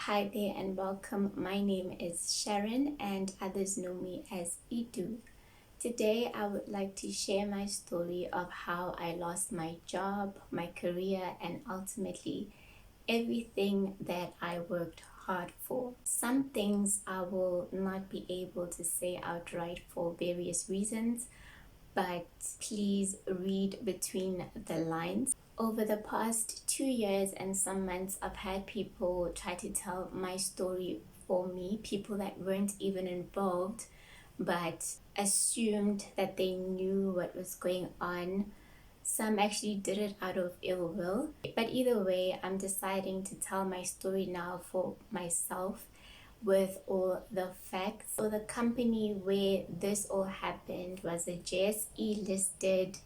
Hi there and welcome. My name is Sharon and others know me as Itu. Today I would like to share my story of how I lost my job, my career, and ultimately everything that I worked hard for. Some things I will not be able to say outright for various reasons, but please read between the lines. Over the past 2 years and some months, I've had people try to tell my story for me, people that weren't even involved but assumed that they knew what was going on. Some actually did it out of ill will. But either way, I'm deciding to tell my story now for myself with all the facts. So the company where this all happened was a JSE listed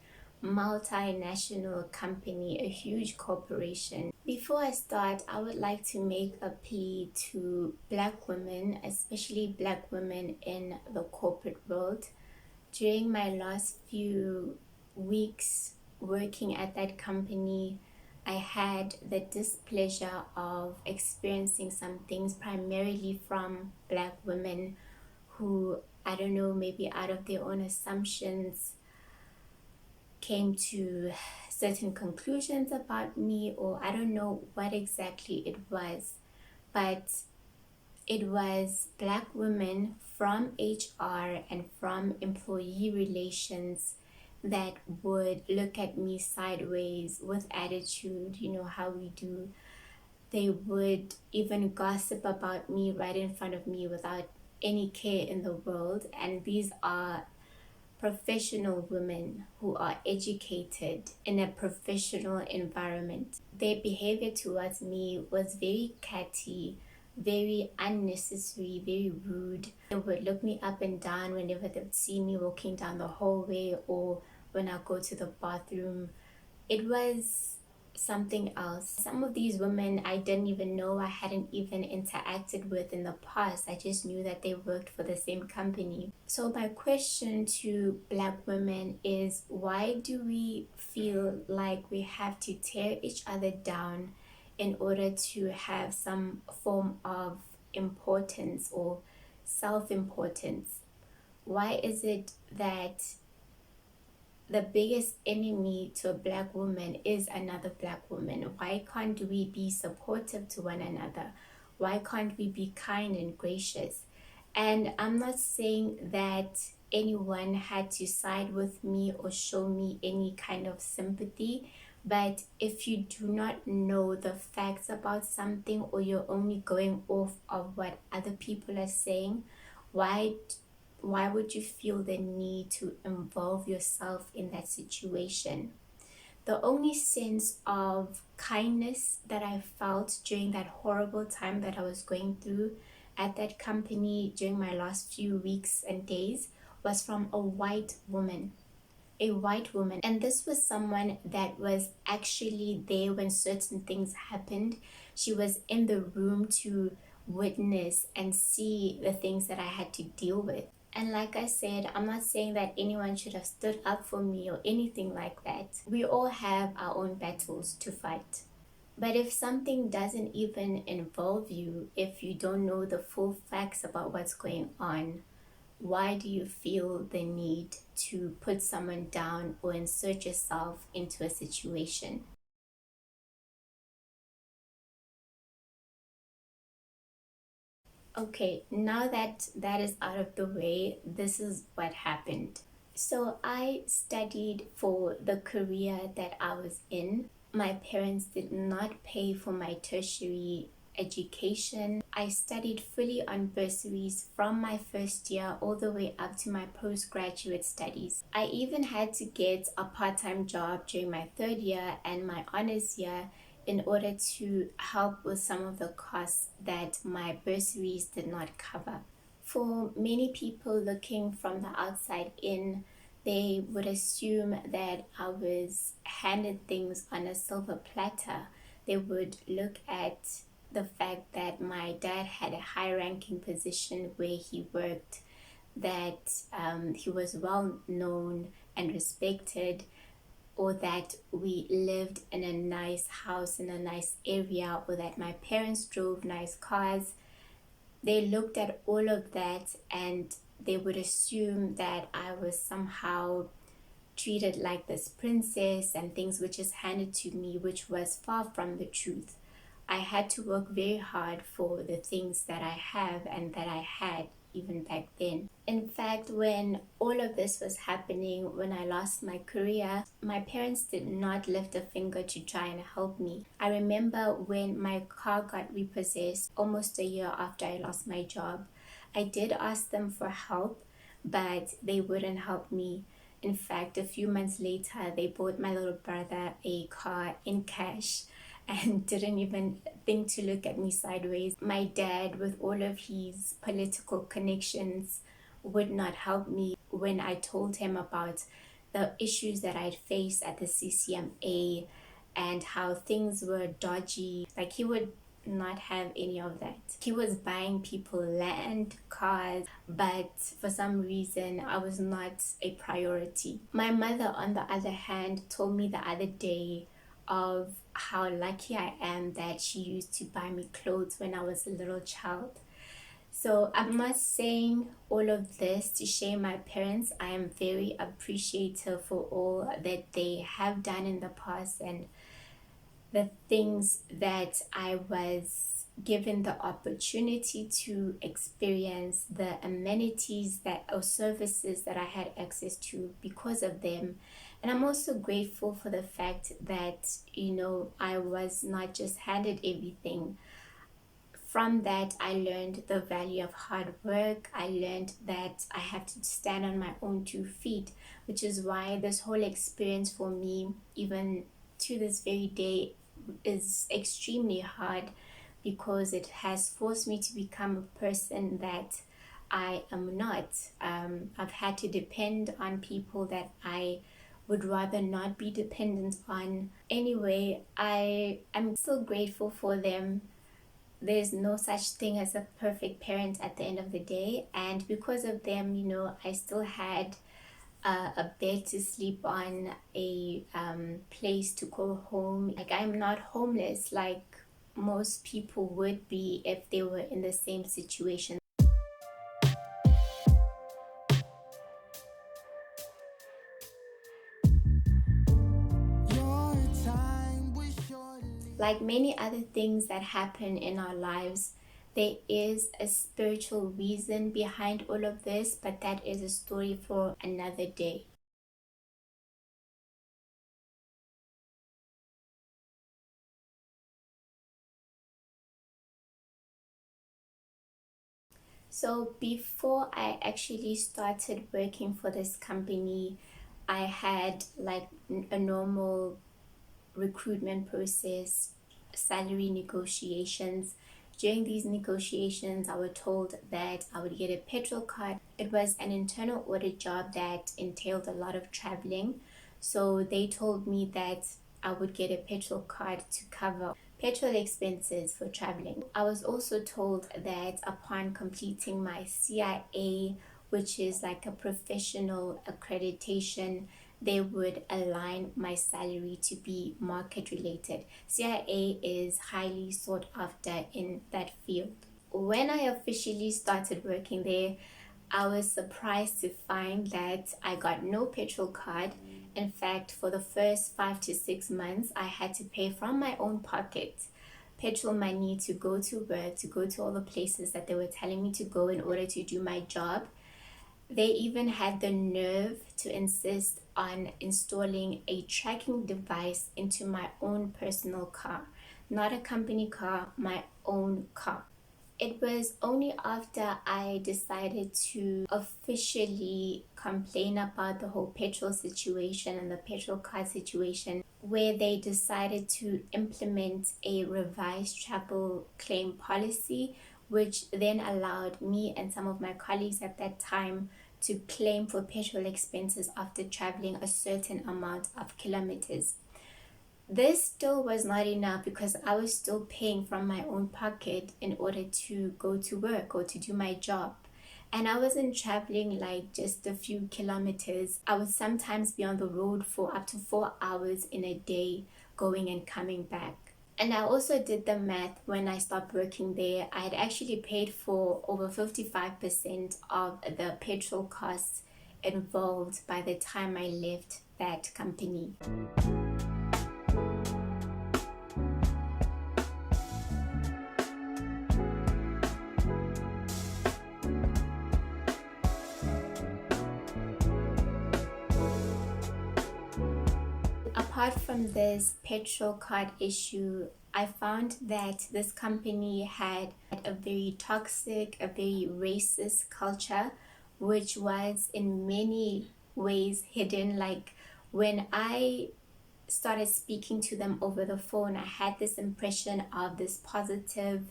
multinational company, a huge corporation. Before I start, I would like to make a plea to Black women, especially Black women in the corporate world. During my last few weeks working at that company, I had the displeasure of experiencing some things primarily from Black women who, I don't know, maybe out of their own assumptions, came to certain conclusions about me, or I don't know what exactly it was, but it was Black women from HR and from employee relations that would look at me sideways with attitude, you know how we do. They would even gossip about me right in front of me without any care in the world. And these are professional women who are educated in a professional environment. Their behavior towards me was very catty, very unnecessary, very rude. They would look me up and down whenever they would see me walking down the hallway or when I go to the bathroom. It was something else. Some of these women I didn't even know, I hadn't even interacted with in the past. I just knew that they worked for the same company. So my question to Black women is, why do we feel like we have to tear each other down in order to have some form of importance or self-importance? Why is it that the biggest enemy to a Black woman is another Black woman? Why can't we be supportive to one another? Why can't we be kind and gracious? And I'm not saying that anyone had to side with me or show me any kind of sympathy, but if you do not know the facts about something, or you're only going off of what other people are saying, why would you feel the need to involve yourself in that situation? The only sense of kindness that I felt during that horrible time that I was going through at that company during my last few weeks and days was from a white woman. A white woman. And this was someone that was actually there when certain things happened. She was in the room to witness and see the things that I had to deal with. And like I said, I'm not saying that anyone should have stood up for me or anything like that. We all have our own battles to fight. But if something doesn't even involve you, if you don't know the full facts about what's going on, why do you feel the need to put someone down or insert yourself into a situation? Okay, now that that is out of the way, this is what happened. So I studied for the career that I was in. My parents did not pay for my tertiary education. I studied fully on bursaries from my first year all the way up to my postgraduate studies. I even had to get a part-time job during my third year and my honors year in order to help with some of the costs that my bursaries did not cover. For many people looking from the outside in, they would assume that I was handed things on a silver platter. They would look at the fact that my dad had a high ranking position where he worked, that he was well known and respected, or that we lived in a nice house in a nice area, or that my parents drove nice cars. They looked at all of that and they would assume that I was somehow treated like this princess and things were just handed to me, which was far from the truth. I had to work very hard for the things that I have and that I had even back then. In fact, when all of this was happening, when I lost my career, my parents did not lift a finger to try and help me. I remember when my car got repossessed almost a year after I lost my job, I did ask them for help, but they wouldn't help me. In fact, a few months later, they bought my little brother a car in cash and didn't even think to look at me sideways. My dad, with all of his political connections, would not help me when I told him about the issues that I'd faced at the CCMA and how things were dodgy. Like, he would not have any of that. He was buying people land, cars, but for some reason I was not a priority. My mother, on the other hand, told me the other day of how lucky I am that she used to buy me clothes when I was a little child. So I'm not saying all of this to shame my parents. I am very appreciative for all that they have done in the past and the things that I was given the opportunity to experience, the amenities that or services that I had access to because of them. And I'm also grateful for the fact that, I was not just handed everything. From that, I learned the value of hard work. I learned that I have to stand on my own 2 feet, which is why this whole experience for me, even to this very day, is extremely hard, because it has forced me to become a person that I am not. I've had to depend on people that I would rather not be dependent on. Anyway, I am still grateful for them. There's no such thing as a perfect parent at the end of the day, and because of them, I still had a bed to sleep on, a place to call home. Like, I'm not homeless like most people would be if they were in the same situation. Like many other things that happen in our lives, there is a spiritual reason behind all of this, but that is a story for another day. So before I actually started working for this company, I had like a normal recruitment process, salary negotiations. During these negotiations, I was told that I would get a petrol card. It was an internal audit job that entailed a lot of traveling. So they told me that I would get a petrol card to cover petrol expenses for traveling. I was also told that upon completing my CIA, which is like a professional accreditation, they would align my salary to be market related. CIA is highly sought after in that field. When I officially started working there, I was surprised to find that I got no petrol card. In fact, for the first 5 to 6 months, I had to pay from my own pocket petrol money to go to work, to go to all the places that they were telling me to go in order to do my job. They even had the nerve to insist on installing a tracking device into my own personal car, not a company car, my own car. It was only after I decided to officially complain about the whole petrol situation and the petrol card situation where they decided to implement a revised travel claim policy, which then allowed me and some of my colleagues at that time to claim for petrol expenses after traveling a certain amount of kilometers. This still was not enough because I was still paying from my own pocket in order to go to work or to do my job. And I wasn't traveling like just a few kilometers. I would sometimes be on the road for up to 4 hours in a day, going and coming back. And I also did the math when I stopped working there. I had actually paid for over 55% of the petrol costs involved by the time I left that company. Apart from this petrol card issue, I found that this company had a very toxic, a very racist culture, which was in many ways hidden. Like when I started speaking to them over the phone, I had this impression of this positive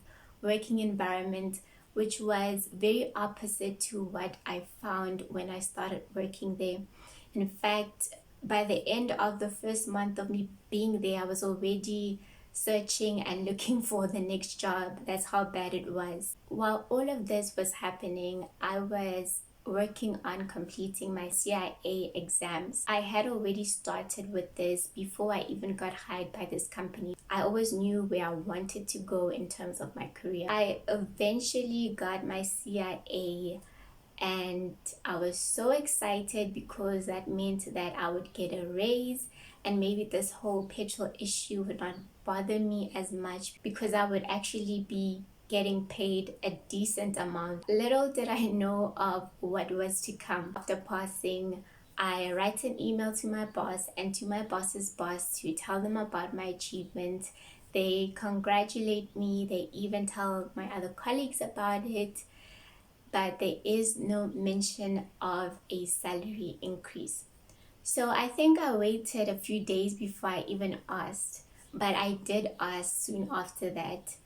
working environment, which was very opposite to what I found when I started working there. In fact, by the end of the first month of me being there, I was already searching and looking for the next job. That's how bad it was. While all of this was happening, I was working on completing my CIA exams. I had already started with this before I even got hired by this company. I always knew where I wanted to go in terms of my career. I eventually got my CIA, and I was so excited because that meant that I would get a raise, and maybe this whole petrol issue would not bother me as much because I would actually be getting paid a decent amount. Little did I know of what was to come. After passing, I write an email to my boss and to my boss's boss to tell them about my achievement. They congratulate me, they even tell my other colleagues about it, but there is no mention of a salary increase. So I think I waited a few days before I even asked, but I did ask soon after that.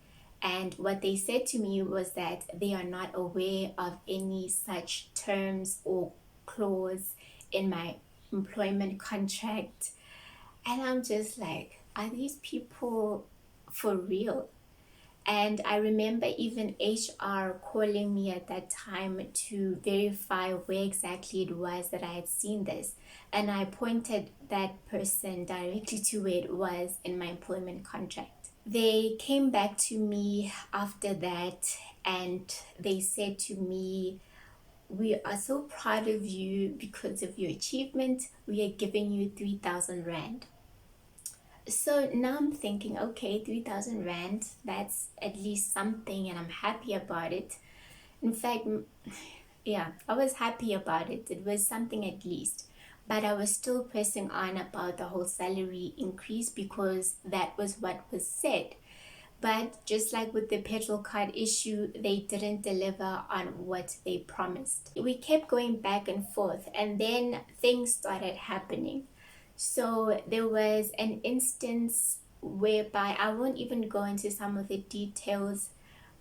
And what they said to me was that they are not aware of any such terms or clause in my employment contract. And I'm just like, are these people for real? And I remember even HR calling me at that time to verify where exactly it was that I had seen this. And I pointed that person directly to where it was in my employment contract. They came back to me after that and they said to me, "We are so proud of you because of your achievement. We are giving you 3,000 Rand." So now I'm thinking, okay, 3,000 Rand, that's at least something, and I'm happy about it. In fact, yeah, I was happy about it. It was something at least. But I was still pressing on about the whole salary increase because that was what was said. But just like with the petrol card issue, they didn't deliver on what they promised. We kept going back and forth, and then things started happening. So there was an instance whereby I won't even go into some of the details,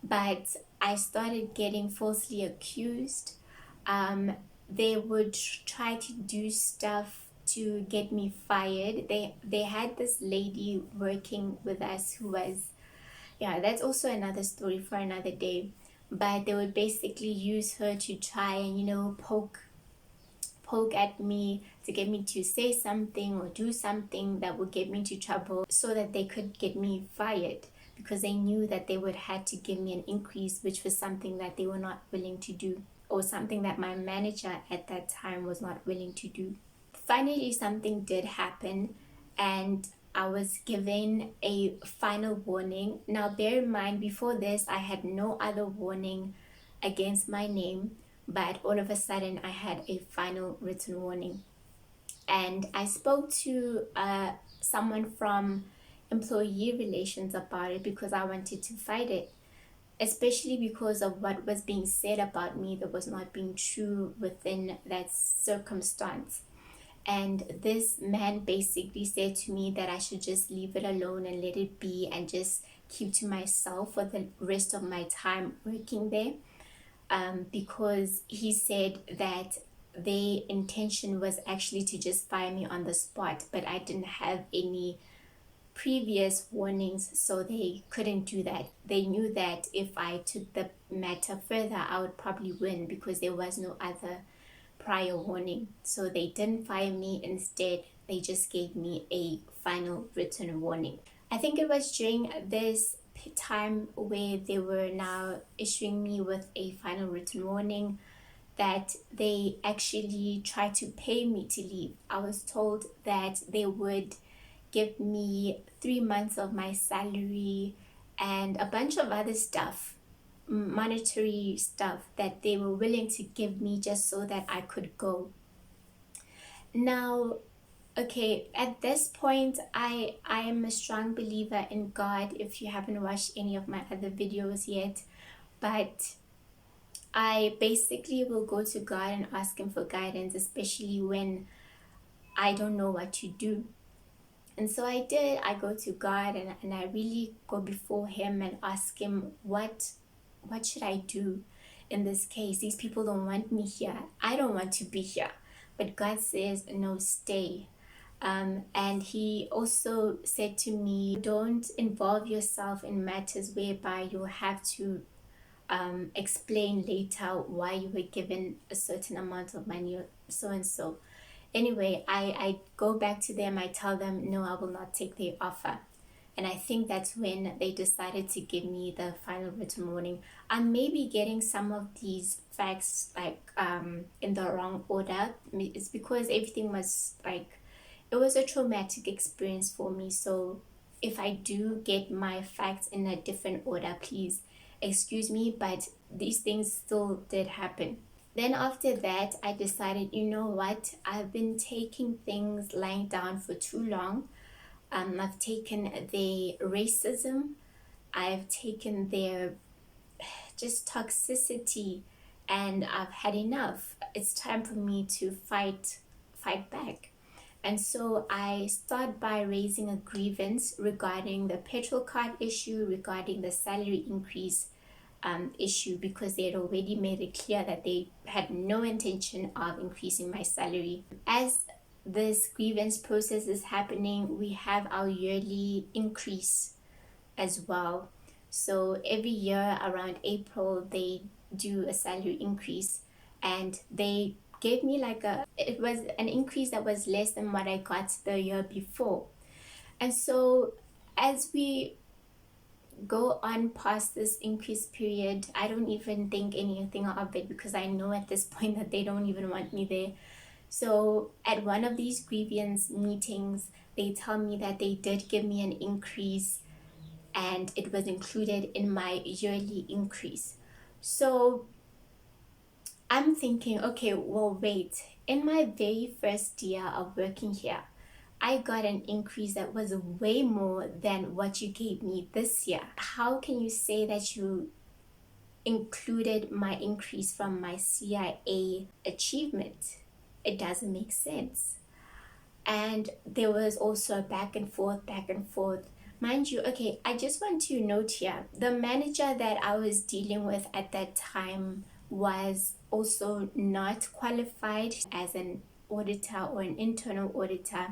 but I started getting falsely accused. They would try to do stuff to get me fired. They had this lady working with us who was, yeah, that's also another story for another day. But they would basically use her to try and poke at me to get me to say something or do something that would get me into trouble so that they could get me fired, because they knew that they would have to give me an increase, which was something that they were not willing to do, or something that my manager at that time was not willing to do. Finally, something did happen, and I was given a final warning. Now, bear in mind, before this, I had no other warning against my name, but all of a sudden, I had a final written warning. And I spoke to someone from employee relations about it because I wanted to fight it, especially because of what was being said about me that was not being true within that circumstance. And this man basically said to me that I should just leave it alone and let it be and just keep to myself for the rest of my time working there, because he said that their intention was actually to just fire me on the spot, but I didn't have any previous warnings, so they couldn't do that. They knew that if I took the matter further, I would probably win because there was no other prior warning. So they didn't fire me. Instead, they just gave me a final written warning. I think it was during this time where they were now issuing me with a final written warning that they actually tried to pay me to leave. I was told that they would give me 3 months of my salary and a bunch of other stuff, monetary stuff, that they were willing to give me just so that I could go. Now, okay, at this point, I am a strong believer in God, if you haven't watched any of my other videos yet, but I basically will go to God and ask him for guidance, especially when I don't know what to do. And so I did. I go to God and I really go before him and ask him, what should I do in this case? These people don't want me here. I don't want to be here. But God says, no, stay. And he also said to me, don't involve yourself in matters whereby you'll have to explain later why you were given a certain amount of money or so and so. Anyway, I go back to them. I tell them, no, I will not take their offer. And I think that's when they decided to give me the final written warning. I may be getting some of these facts like in the wrong order. It's because everything was like, it was a traumatic experience for me. So if I do get my facts in a different order, please excuse me, but these things still did happen. Then after that, I decided, you know what, I've been taking things lying down for too long. I've taken their racism, I've taken their just toxicity, and I've had enough. It's time for me to fight back. And so I start by raising a grievance regarding the petrol card issue, regarding the salary increase issue, because they had already made it clear that they had no intention of increasing my salary. As this grievance process is happening, we have our yearly increase as well. So every year around April, they do a salary increase, and they gave me it was an increase that was less than what I got the year before. And so as we go on past this increase period, I don't even think anything of it, because I know at this point that they don't even want me there. So at one of these grievance meetings, they tell me that they did give me an increase and it was included in my yearly increase. So I'm thinking, okay, well, wait, in my very first year of working here, I got an increase that was way more than what you gave me this year. How can you say that you included my increase from my CIA achievement? It doesn't make sense. And there was also a back and forth. Mind you, okay, I just want to note here, the manager that I was dealing with at that time was also not qualified as an auditor or an internal auditor.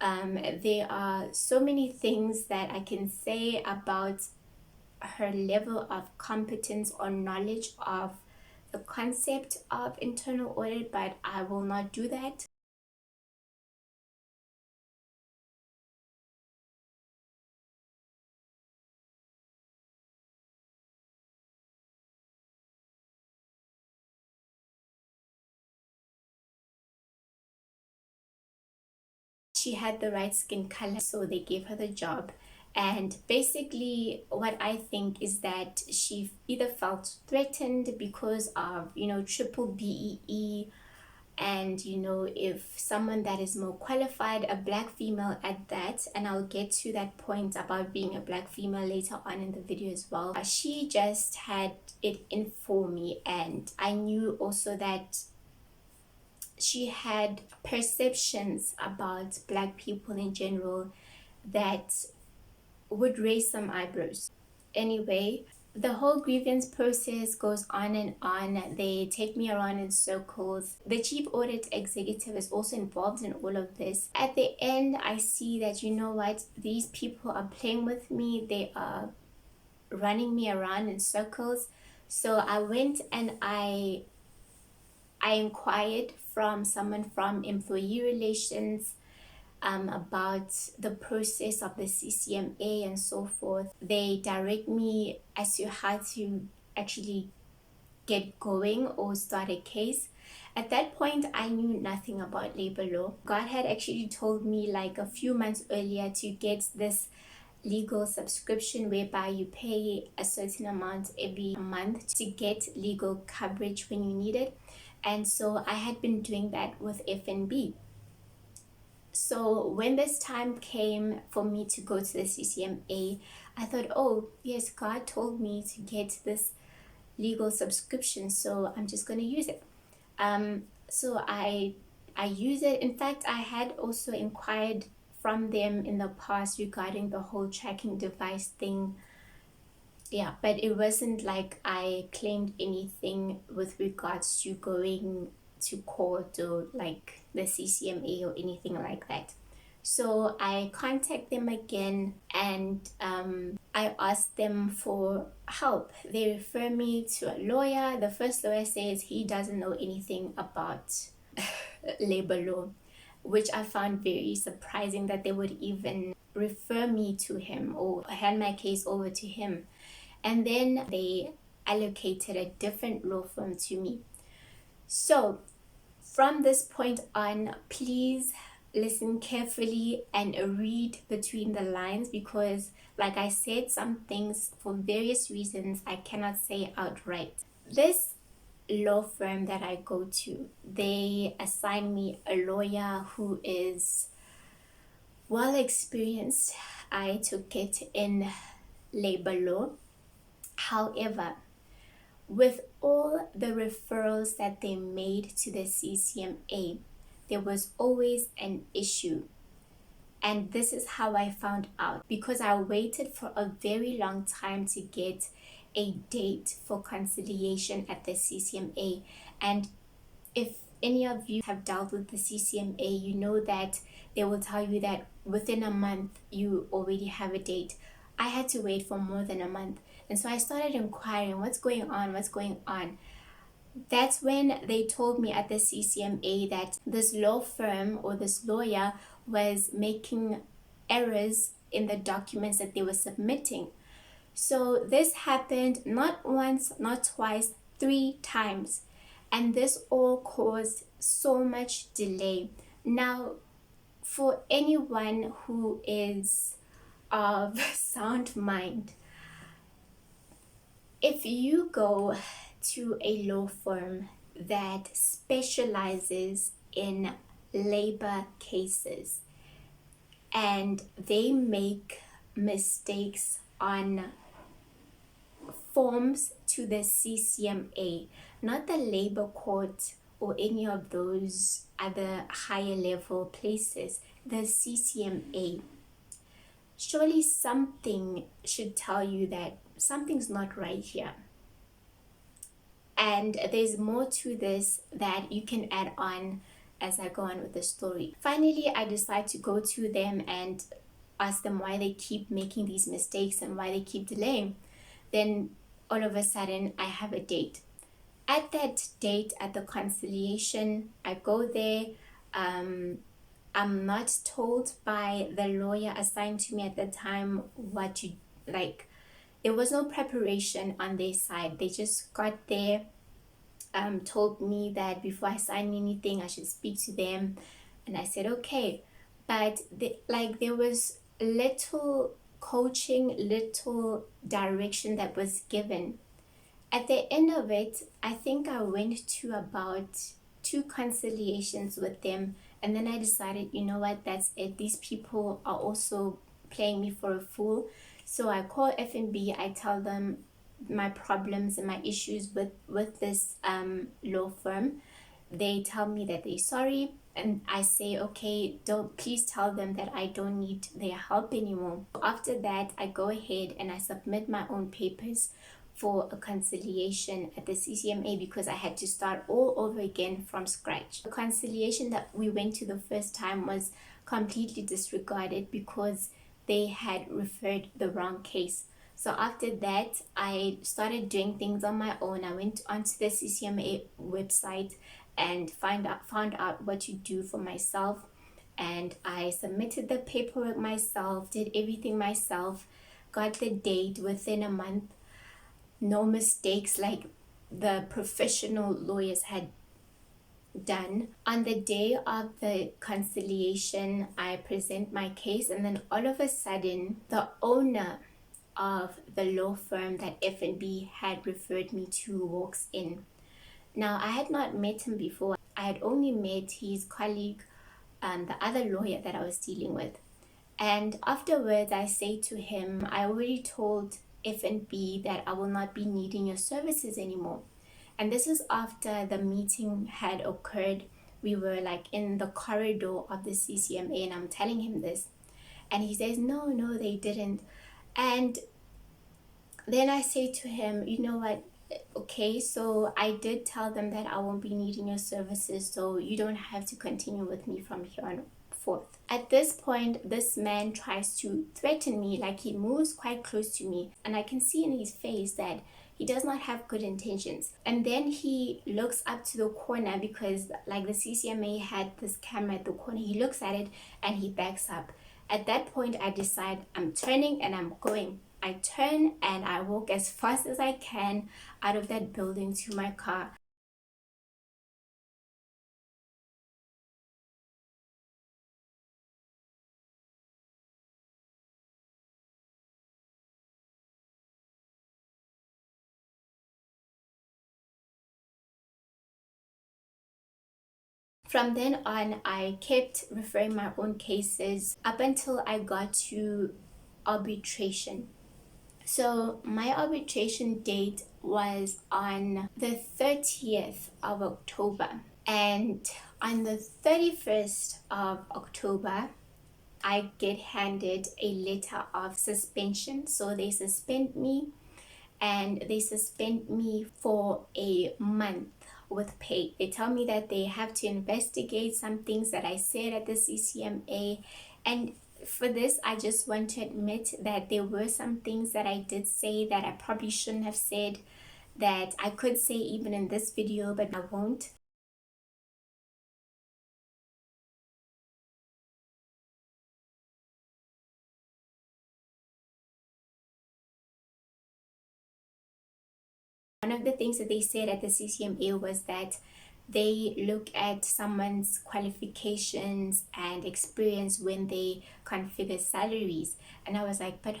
There are so many things that I can say about her level of competence or knowledge of the concept of internal audit, but I will not do that. She had the right skin color, so they gave her the job. And basically what I think is that she either felt threatened because of, triple BEE, and if someone that is more qualified, a black female at that, and I'll get to that point about being a black female later on in the video as well, she just had it in for me. And I knew also that she had perceptions about black people in general that would raise some eyebrows. Anyway, The whole grievance process goes on and on. They take me around in circles. The chief audit executive is also involved in all of this. At the end, I see that, you know what, these people are playing with me. They are running me around in circles. So I went and I inquired from someone from employee relations about the process of the CCMA and so forth. They direct me as to how to actually get going or start a case. At that point, I knew nothing about labor law. God had actually told me like a few months earlier to get this legal subscription whereby you pay a certain amount every month to get legal coverage when you need it. And so I had been doing that with FNB. So when this time came for me to go to the CCMA, I thought, oh yes, God told me to get this legal subscription, so I'm just going to use it. So I use it. In fact, I had also inquired from them in the past regarding the whole tracking device thing. Yeah, but it wasn't like I claimed anything with regards to going to court or like the CCMA or anything like that. So I contact them again and I ask them for help. They refer me to a lawyer. The first lawyer says he doesn't know anything about labor law, which I found very surprising that they would even refer me to him or hand my case over to him. And then they allocated a different law firm to me. So from this point on, please listen carefully and read between the lines, because like I said, some things for various reasons I cannot say outright. This law firm that I go to, they assign me a lawyer who is well experienced. I took it in labor law. However, with all the referrals that they made to the CCMA, there was always an issue. And this is how I found out, because I waited for a very long time to get a date for conciliation at the CCMA. And if any of you have dealt with the CCMA, you know that they will tell you that within a month you already have a date. I had to wait for more than a month. And so I started inquiring, what's going on? That's when they told me at the CCMA that this law firm or this lawyer was making errors in the documents that they were submitting. So this happened not once, not twice, 3 times. And this all caused so much delay. Now, for anyone who is of sound mind, if you go to a law firm that specializes in labor cases and they make mistakes on forms to the CCMA, not the labor court or any of those other higher level places, the CCMA, surely something should tell you that something's not right here. And there's more to this that you can add on as I go on with the story. Finally, I decide to go to them and ask them why they keep making these mistakes and why they keep delaying. Then all of a sudden, I have a date. At that date, at the conciliation, I go there. I'm not told by the lawyer assigned to me at the time what to, like, there was no preparation on their side. They just got there, told me that before I sign anything, I should speak to them. And I said, okay. But there was little coaching, little direction that was given. At the end of it, I think I went to about 2 conciliations with them. And then I decided, you know what, that's it. These people are also playing me for a fool. So I call FNB, I tell them my problems and my issues with this law firm. They tell me that they're sorry, and I say, okay, please tell them that I don't need their help anymore. After that, I go ahead and I submit my own papers for a conciliation at the CCMA because I had to start all over again from scratch. The conciliation that we went to the first time was completely disregarded because they had referred the wrong case. So after that, I started doing things on my own. I went onto the CCMA website and found out what to do for myself, and I submitted the paperwork myself, did everything myself, got the date within a month. No mistakes like the professional lawyers had done. On the day of the conciliation, I present my case, and then all of a sudden the owner of the law firm that F&B had referred me to walks in. Now, I had not met him before. I had only met his colleague, the other lawyer that I was dealing with. And afterwards, I say to him, I already told F&B that I will not be needing your services anymore. And this is after the meeting had occurred. We were like in the corridor of the CCMA, and I'm telling him this. And he says, no, they didn't. And then I say to him, you know what? Okay, so I did tell them that I won't be needing your services, so you don't have to continue with me from here on forth. At this point, this man tries to threaten me, like he moves quite close to me, and I can see in his face that he does not have good intentions. And then he looks up to the corner because like the CCMA had this camera at the corner. He looks at it and he backs up. At that point, I decide I'm turning and I'm going. I turn and I walk as fast as I can out of that building to my car. From then on, I kept referring my own cases up until I got to arbitration. So my arbitration date was on the 30th of October. And on the 31st of October, I get handed a letter of suspension. So they suspend me, and they suspend me for a month with pay. They tell me that they have to investigate some things that I said at the CCMA. And for this, I just want to admit that there were some things that I did say that I probably shouldn't have said, that I could say even in this video, but I won't. One of the things that they said at the CCMA was that they look at someone's qualifications and experience when they configure salaries. And I was like, but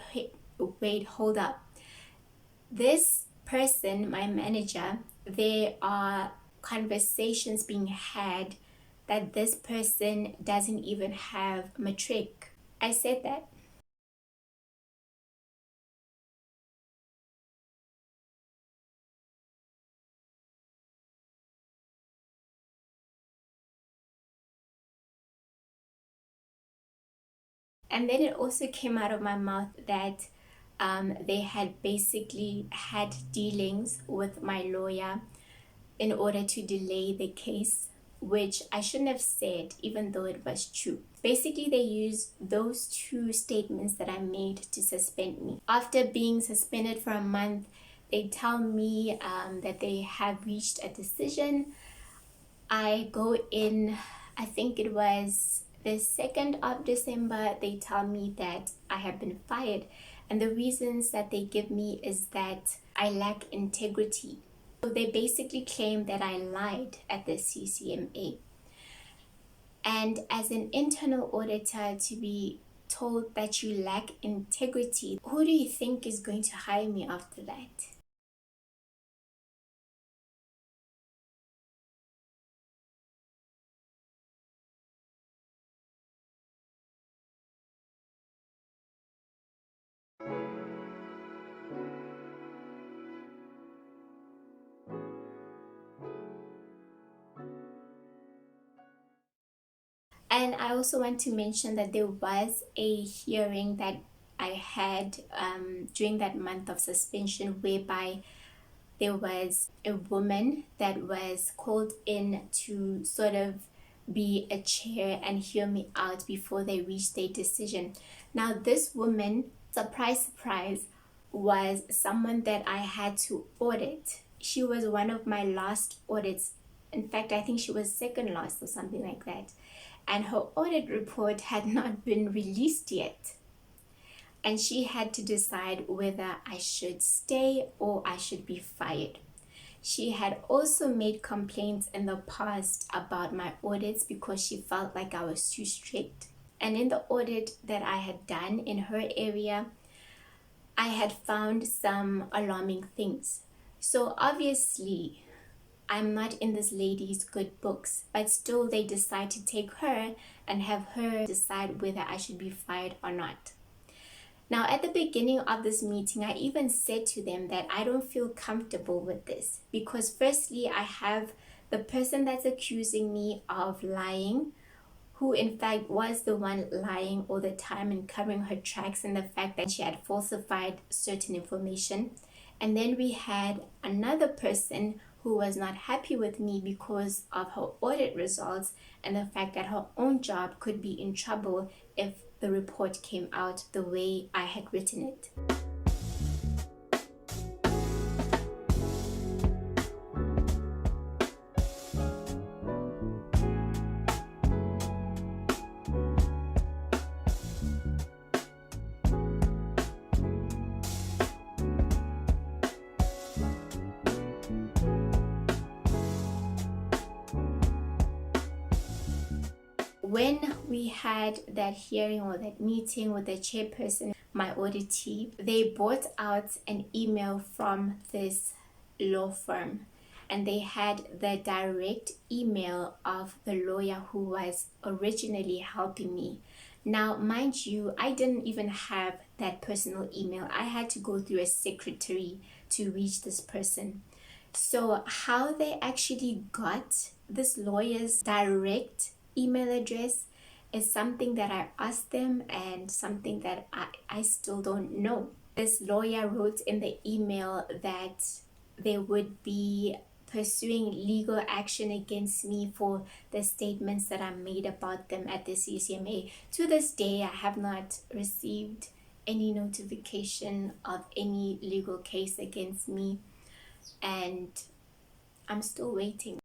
wait, hold up. This person, my manager, there are conversations being had that this person doesn't even have matric. I said that. And then it also came out of my mouth that they had basically had dealings with my lawyer in order to delay the case, which I shouldn't have said, even though it was true. Basically, they used those two statements that I made to suspend me. After being suspended for a month, they tell me that they have reached a decision. I go in, I think it was the 2nd of December, they tell me that I have been fired. And the reasons that they give me is that I lack integrity. So they basically claim that I lied at the CCMA. And as an internal auditor, to be told that you lack integrity, who do you think is going to hire me after that? And I also want to mention that there was a hearing that I I had during that month of suspension, whereby there was a woman that was called in to sort of be a chair and hear me out before they reached their decision. Now, this woman, surprise, surprise, was someone that I had to audit. She was one of my last audits. In fact, I think she was second last or something like that. And her audit report had not been released yet. And she had to decide whether I should stay or I should be fired. She had also made complaints in the past about my audits because she felt like I was too strict. And in the audit that I had done in her area, I had found some alarming things. So obviously, I'm not in this lady's good books, but still they decide to take her and have her decide whether I should be fired or not. Now, at the beginning of this meeting, I even said to them that I don't feel comfortable with this because firstly, I have the person that's accusing me of lying, who in fact was the one lying all the time and covering her tracks, and the fact that she had falsified certain information. And then we had another person who was not happy with me because of her audit results and the fact that her own job could be in trouble if the report came out the way I had written it. When we had that hearing or that meeting with the chairperson, my auditee, they brought out an email from this law firm, and they had the direct email of the lawyer who was originally helping me. Now, mind you, I didn't even have that personal email. I had to go through a secretary to reach this person. So how they actually got this lawyer's direct email address is something that I asked them and something that I still don't know. This lawyer wrote in the email that they would be pursuing legal action against me for the statements that I made about them at the CCMA. To this day, I have not received any notification of any legal case against me, and I'm still waiting.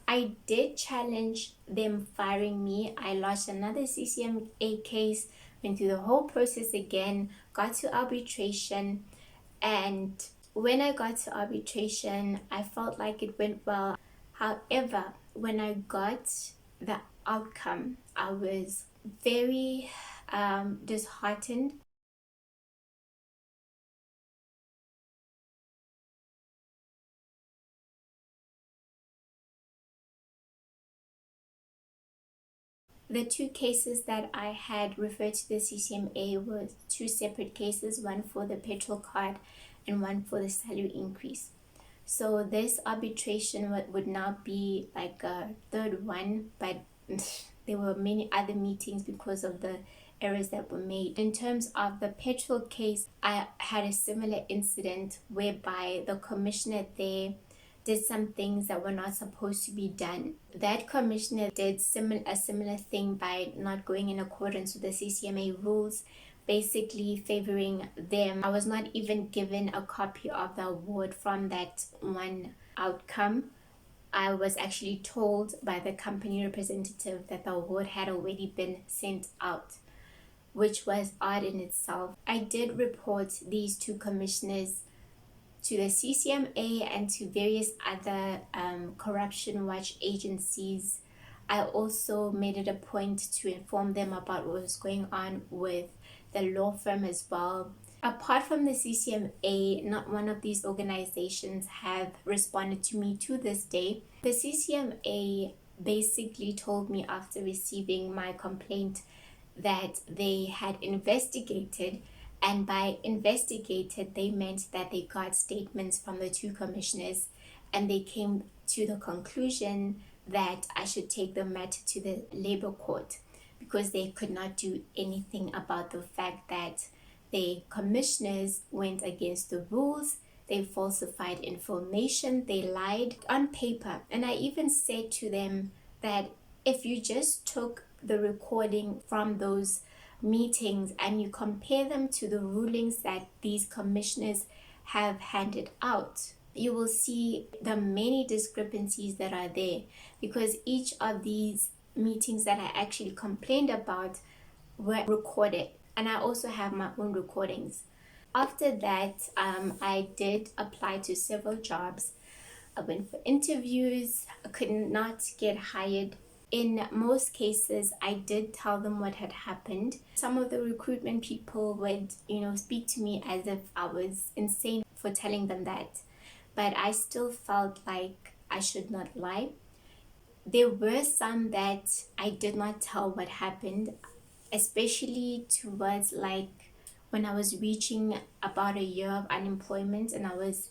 I did challenge them firing me. I launched another CCMA case, went through the whole process again, got to arbitration, and when I got to arbitration, I felt like it went well. However, when I got the outcome, I was very disheartened. The two cases that I had referred to the CCMA were two separate cases, one for the petrol card and one for the salary increase. So this arbitration would now be like a third one, but there were many other meetings because of the errors that were made. In terms of the petrol case, I had a similar incident whereby the commissioner there did some things that were not supposed to be done. That commissioner did a similar thing by not going in accordance with the CCMA rules, basically favoring them. I was not even given a copy of the award from that one outcome. I was actually told by the company representative that the award had already been sent out, which was odd in itself. I did report these two commissioners to the CCMA and to various other corruption watch agencies. I also made it a point to inform them about what was going on with the law firm as well. Apart from the CCMA, not one of these organizations have responded to me to this day. The CCMA basically told me after receiving my complaint that they had investigated, and by investigated they meant that they got statements from the two commissioners and they came to the conclusion that I should take the matter to the labor court because they could not do anything about the fact that the commissioners went against the rules. They falsified information, they lied on paper. And I even said to them that if you just took the recording from those meetings and you compare them to the rulings that these commissioners have handed out, you will see the many discrepancies that are there, because each of these meetings that I actually complained about were recorded, and I also have my own recordings. After that, I did apply to several jobs. I went for interviews. I could not get hired. In most cases, I did tell them what had happened. Some of the recruitment people would, speak to me as if I was insane for telling them that. But I still felt like I should not lie. There were some that I did not tell what happened, especially towards when I was reaching about a year of unemployment and I was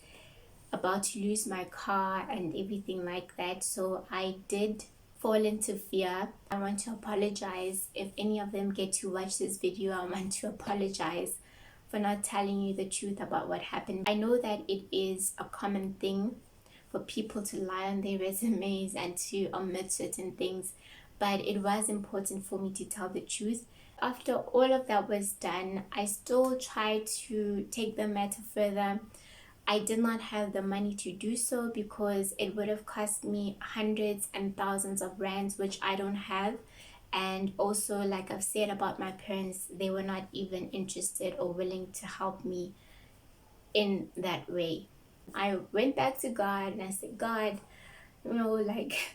about to lose my car and everything like that. So I did fall into fear. I want to apologize. If any of them get to watch this video, I want to apologize for not telling you the truth about what happened. I know that it is a common thing for people to lie on their resumes and to omit certain things, but it was important for me to tell the truth. After all of that was done, I still tried to take the matter further. I did not have the money to do so because it would have cost me hundreds and thousands of rands, which I don't have. And also, like I've said about my parents, they were not even interested or willing to help me in that way. I went back to God and I said, God,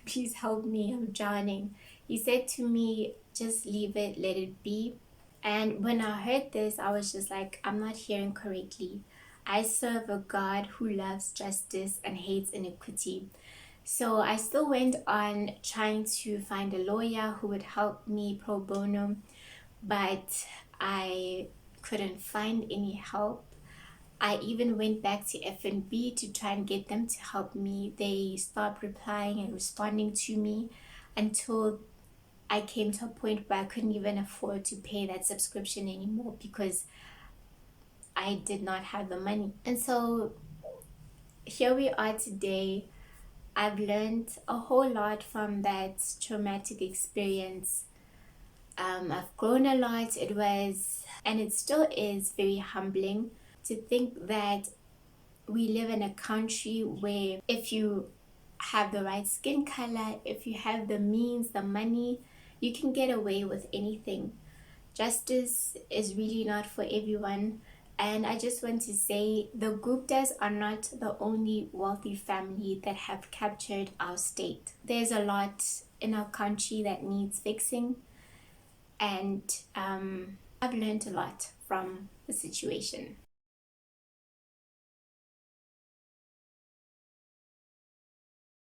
please help me, I'm drowning. He said to me, just leave it, let it be. And when I heard this, I was just like, I'm not hearing correctly. I serve a God who loves justice and hates iniquity. So I still went on trying to find a lawyer who would help me pro bono, but I couldn't find any help. I even went back to FNB to try and get them to help me. They stopped replying and responding to me until I came to a point where I couldn't even afford to pay that subscription anymore because I did not have the money. And so here we are today. I've learned a whole lot from that traumatic experience. I've grown a lot. It was, and it still is, very humbling to think that we live in a country where if you have the right skin color, if you have the means, the money, you can get away with anything. Justice is really not for everyone. And I just want to say the Guptas are not the only wealthy family that have captured our state. There's a lot in our country that needs fixing. And I've learned a lot from the situation.